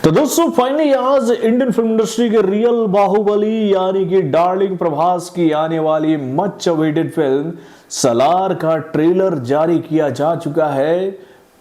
तो दोस्तों फाइनली आज इंडियन फिल्म इंडस्ट्री के रियल बाहुबली यानी कि डार्लिंग प्रभास की आने वाली मच अवेटेड फिल्म सलार का ट्रेलर जारी किया जा चुका है।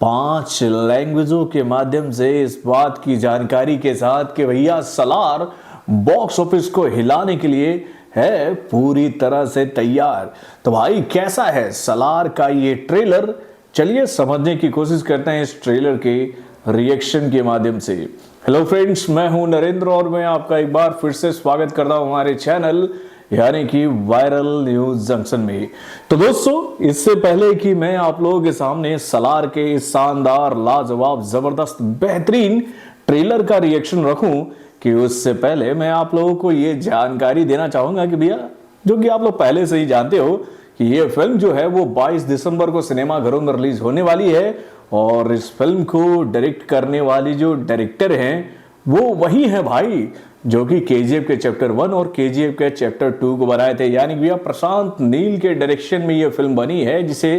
5 लैंग्वेजों के माध्यम से इस बात की जानकारी के साथ कि भैया सलार बॉक्स ऑफिस को हिलाने के लिए है पूरी तरह से तैयार। तो भाई कैसा है सलार का ये ट्रेलर, चलिए समझने की कोशिश करते हैं इस ट्रेलर के रिएक्शन के माध्यम से। हेलो फ्रेंड्स, मैं हूं नरेंद्र और मैं आपका एक बार फिर से स्वागत करता हूं हमारे चैनल यानी कि वायरल न्यूज जंक्शन में। तो दोस्तों इससे पहले कि मैं आप लोगों के सामने सलार के इस शानदार लाजवाब जबरदस्त बेहतरीन ट्रेलर का रिएक्शन रखूं कि उससे पहले मैं आप लोगों को ये जानकारी देना चाहूंगा कि भैया, जो कि आप लोग पहले से ही जानते हो कि ये फिल्म जो है वो 22 दिसंबर को सिनेमा घरों में रिलीज होने वाली है और इस फिल्म को डायरेक्ट करने वाली जो डायरेक्टर हैं वो वही है भाई जो कि केजीएफ के चैप्टर 1 और केजीएफ के चैप्टर 2 को बनाए थे, यानी कि भैया प्रशांत नील के डायरेक्शन में ये फिल्म बनी है जिसे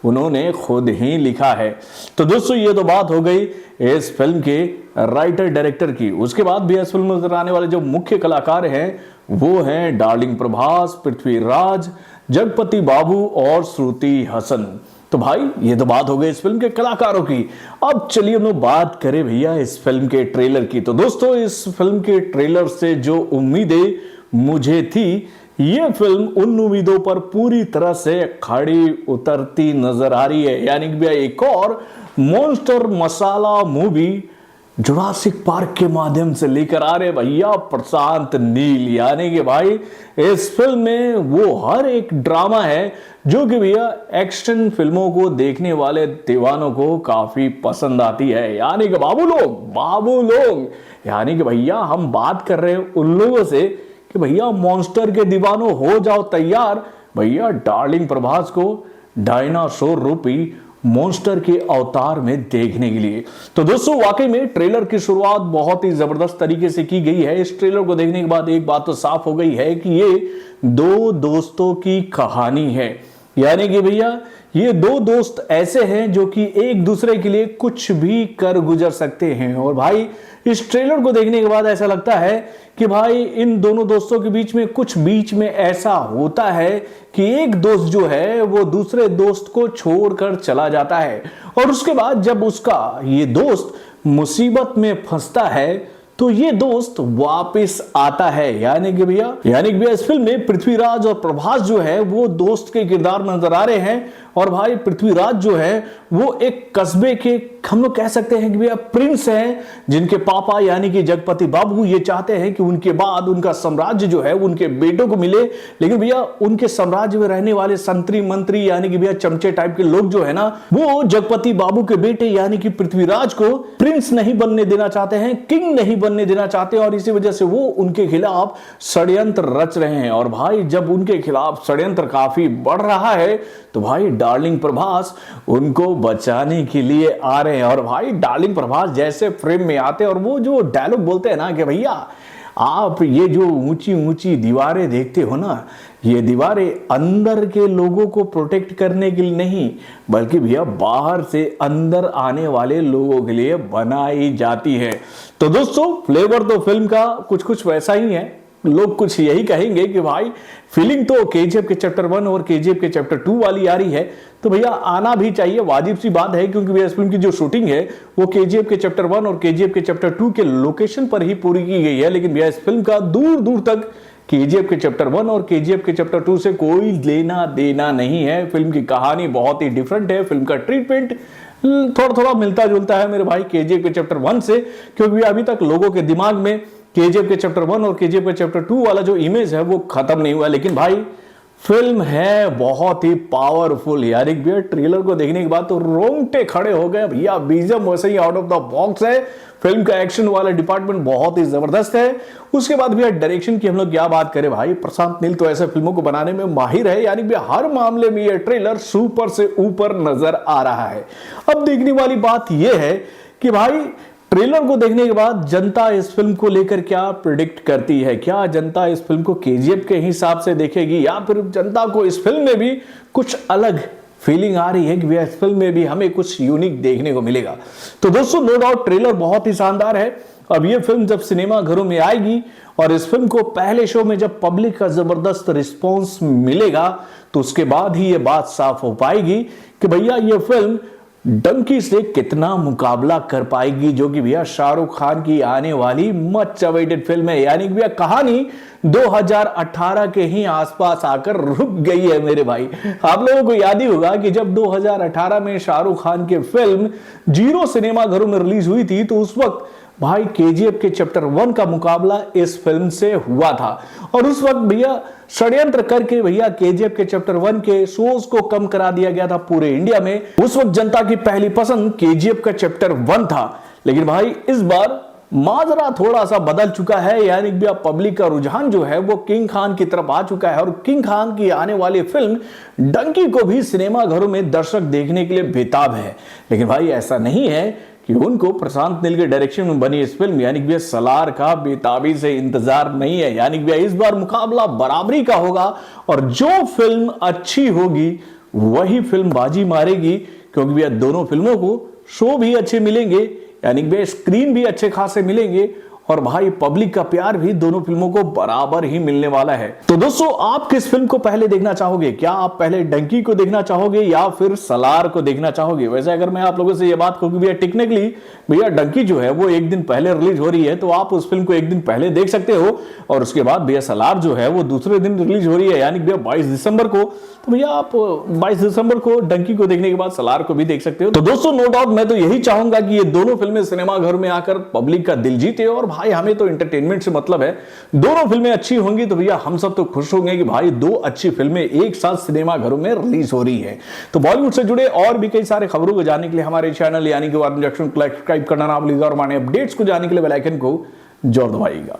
उन्होंने खुद ही लिखा है। तो दोस्तों ये तो बात हो गई इस फिल्म के राइटर डायरेक्टर की। उसके बाद भी इस फिल्म में आने वाले जो मुख्य कलाकार हैं वो हैं डार्लिंग प्रभास, पृथ्वीराज, जगपति बाबू और श्रुति हसन। तो भाई ये तो बात हो गई इस फिल्म के कलाकारों की। अब चलिए हम लोग बात करें भैया इस फिल्म के ट्रेलर की। तो दोस्तों इस फिल्म के ट्रेलर से जो उम्मीदें मुझे थी, ये फिल्म उन उम्मीदों पर पूरी तरह से खड़ी उतरती नजर आ रही है। यानी कि भैया एक और मॉन्स्टर मसाला मूवी जुरासिक पार्क के माध्यम से लेकर आ रहे भैया प्रशांत नील। यानी कि भाई इस फिल्म में वो हर एक ड्रामा है जो कि भैया एक्शन फिल्मों को देखने वाले दीवानों को काफी पसंद आती है। यानी कि बाबू लोग यानी कि भैया हम बात कर रहे हैं उन लोगों से कि भैया मॉन्स्टर के दीवानों हो जाओ तैयार भैया डार्लिंग प्रभास को डायनासोर रूपी मॉन्स्टर के अवतार में देखने के लिए। तो दोस्तों वाकई में ट्रेलर की शुरुआत बहुत ही जबरदस्त तरीके से की गई है। इस ट्रेलर को देखने के बाद एक बात तो साफ हो गई है कि ये 2 दोस्तों की कहानी है। यानी कि भैया ये 2 दोस्त ऐसे हैं जो कि एक दूसरे के लिए कुछ भी कर गुजर सकते हैं। और भाई इस ट्रेलर को देखने के बाद ऐसा लगता है कि भाई इन दोनों दोस्तों के बीच में ऐसा होता है कि एक दोस्त जो है वो दूसरे दोस्त को छोड़कर चला जाता है और उसके बाद जब उसका ये दोस्त मुसीबत में फंसता है तो ये दोस्त वापस आता है। यानी कि भैया इस फिल्म में पृथ्वीराज और प्रभास जो है वो दोस्त के किरदार में नजर आ रहे हैं। और भाई पृथ्वीराज जो है वो एक कस्बे के हम लोग कह सकते हैं कि भैया प्रिंस हैं, जिनके पापा यानी कि जगपति बाबू ये चाहते हैं कि उनके बाद उनका साम्राज्य जो है उनके बेटों को मिले। लेकिन भैया उनके साम्राज्य में रहने वाले संतरी मंत्री यानी कि भैया चमचे टाइप के लोग जो है ना, वो जगपति बाबू के बेटे यानी कि पृथ्वीराज को प्रिंस नहीं बनने देना चाहते हैं, किंग नहीं बनने देना चाहते हैं और इसी वजह से वो उनके खिलाफ षड्यंत्र रच रहे हैं। और भाई जब उनके खिलाफ षड्यंत्र काफी बढ़ रहा है तो भाई डार्लिंग प्रभास उनको बचाने के लिए आ रहे हैं। और भाई डार्लिंग प्रभास जैसे फ्रेम में आते हैं और वो जो डायलॉग बोलते हैं ना कि भैया आप ये जो ऊंची ऊंची दीवारें देखते हो ना, ये दीवारें अंदर के लोगों को प्रोटेक्ट करने के लिए नहीं बल्कि भैया बाहर से अंदर आने वाले लोगों के लिए बनाई जाती है। तो दोस्तों फ्लेवर तो फिल्म का कुछ वैसा ही है। लोग कुछ यही कहेंगे कि भाई फीलिंग तो केजीएफ के चैप्टर 1 और केजीएफ के चैप्टर 2 वाली आ रही है, तो भैया आना भी चाहिए, वाजिब सी बात है क्योंकि भैया इस फिल्म की जो शूटिंग है वो केजीएफ के चैप्टर 1 और केजीएफ के चैप्टर 2 के लोकेशन पर ही पूरी की गई है। लेकिन भैया इस फिल्म का दूर दूर तक केजीएफ के चैप्टर 1 और केजीएफ के चैप्टर 2 से कोई लेना देना नहीं है। फिल्म की कहानी बहुत ही डिफरेंट है, फिल्म का ट्रीटमेंट थोड़ा मिलता जुलता है मेरे भाई केजीएफ के चैप्टर 1 से, क्योंकि अभी तक लोगों के दिमाग में केजीएफ के चैप्टर 1 और केजीएफ के चैप्टर 2 वाला जो इमेज है वो खत्म नहीं हुआ। लेकिन भाई फिल्म है बहुत ही पावरफुल। यानी भैया ट्रेलर को देखने के बाद तो रोंगटे खड़े हो गए भैया। बीजीएम वैसे ही आउट ऑफ द बॉक्स है, फिल्म का एक्शन वाला डिपार्टमेंट बहुत ही जबरदस्त है। उसके बाद भैया डायरेक्शन की हम लोग क्या बात करें भाई, प्रशांत नील तो ऐसे फिल्मों को बनाने में माहिर है। यानी भैया हर मामले में ये ट्रेलर सुपर से ऊपर नजर आ रहा है। अब देखने वाली बात यह है कि भाई ट्रेलर को देखने के बाद जनता इस फिल्म को लेकर क्या प्रिडिक्ट करती है। क्या जनता इस फिल्म को केजीएफ के हिसाब से देखेगी या फिर जनता को इस फिल्म में भी कुछ अलग फीलिंग आ रही है कि इस फिल्म में भी हमें कुछ यूनिक देखने को मिलेगा। तो दोस्तों नो डाउट ट्रेलर बहुत ही शानदार है अब ये फिल्म जब सिनेमा घरों में आएगी और इस फिल्म को पहले शो में जब पब्लिक का जबरदस्त रिस्पॉन्स मिलेगा तो उसके बाद ही ये बात साफ हो पाएगी कि भैया ये फिल्म डंकी से कितना मुकाबला कर पाएगी, जो कि भैया शाहरुख खान की आने वाली मच अवेटेड फिल्म है। यानी कि भैया कहानी 2018 के ही आसपास आकर रुक गई है मेरे भाई। आप लोगों को याद ही होगा कि जब 2018 में शाहरुख खान की फिल्म जीरो सिनेमा घरों में रिलीज हुई थी तो उस वक्त भाई केजीएफ के चैप्टर 1 का मुकाबला इस फिल्म से हुआ था और उस वक्त भैया षड्यंत्र करके भैया केजीएफ के चैप्टर 1 के शोज को कम करा दिया गया था पूरे इंडिया में। उस वक्त जनता की पहली पसंद केजीएफ का चैप्टर 1 था, लेकिन भाई इस बार माजरा थोड़ा सा बदल चुका है। यानी कि पब्लिक का रुझान जो है वो किंग खान की तरफ आ चुका है और किंग खान की आने वाली फिल्म डंकी को भी सिनेमा घरों में दर्शक देखने के लिए बेताब है। लेकिन भाई ऐसा नहीं है कि उनको प्रशांत नील के डायरेक्शन में बनी इस फिल्म यानी कि सलार का बेताबी से इंतजार नहीं है। यानी कि इस बार मुकाबला बराबरी का होगा और जो फिल्म अच्छी होगी वही फिल्म बाजी मारेगी, क्योंकि भैया दोनों फिल्मों को शो भी अच्छे मिलेंगे, यानी कि स्क्रीन भी अच्छे खासे मिलेंगे और भाई पब्लिक का प्यार भी दोनों फिल्मों को बराबर ही मिलने वाला है। तो दोस्तों आप किस फिल्म को पहले देखना चाहोगे? क्या आप पहले डंकी को देखना चाहोगे या फिर सलार को देखना चाहोगे? वैसे अगर मैं आप लोगों से ये बात कहूँ भैया टेक्निकली भैया डंकी जो है वो एक दिन पहले रिलीज हो रही है तो आप उस फिल्म को एक दिन पहले देख सकते हो और उसके बाद भैया सलार जो है वो दूसरे दिन रिलीज हो रही है यानी भैया 22 दिसंबर को। तो भैया आप 22 दिसंबर को डंकी को देखने के बाद सलार को भी देख सकते हो। तो दोस्तों नो डाउट मैं तो यही चाहूंगा कि ये दोनों फिल्में सिनेमा घर में आकर पब्लिक का दिल जीते और भाई हमें तो एंटरटेनमेंट से मतलब है। दोनों फिल्में अच्छी होंगी तो भैया हम सब तो खुश होंगे कि भाई दो अच्छी फिल्में एक साथ सिनेमा घरों में रिलीज हो रही है। तो बॉलीवुड से जुड़े और भी कई सारे खबरों को जानने के लिए हमारे चैनल यानी कि वार्न जंक्शन को सब्सक्राइब करना ना भूलिएगा और हमारे अपडेट्स को जानने के लिए बेल आइकन को जोर दबाइएगा।